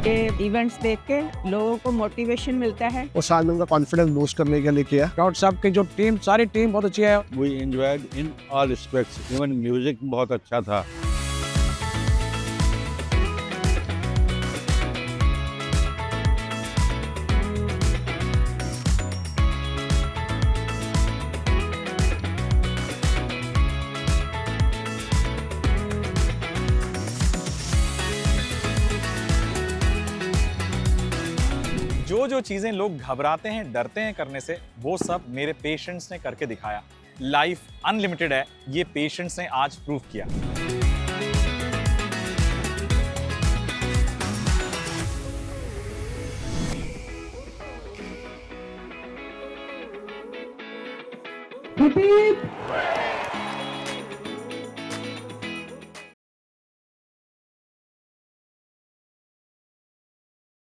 के इवेंट्स देख के लोगों को मोटिवेशन मिलता है। और साथ में उनका कॉन्फिडेंस बूस्ट करने के लिए किया। स्काउट साहब की जो टीम, सारी टीम बहुत अच्छी है। We enjoyed in all respects. Even music बहुत अच्छा था। जो चीजें लोग घबराते हैं, डरते हैं करने से, वो सब मेरे पेशेंट्स ने करके दिखाया। लाइफ अनलिमिटेड है, ये पेशेंट्स ने आज प्रूव किया। Repeat.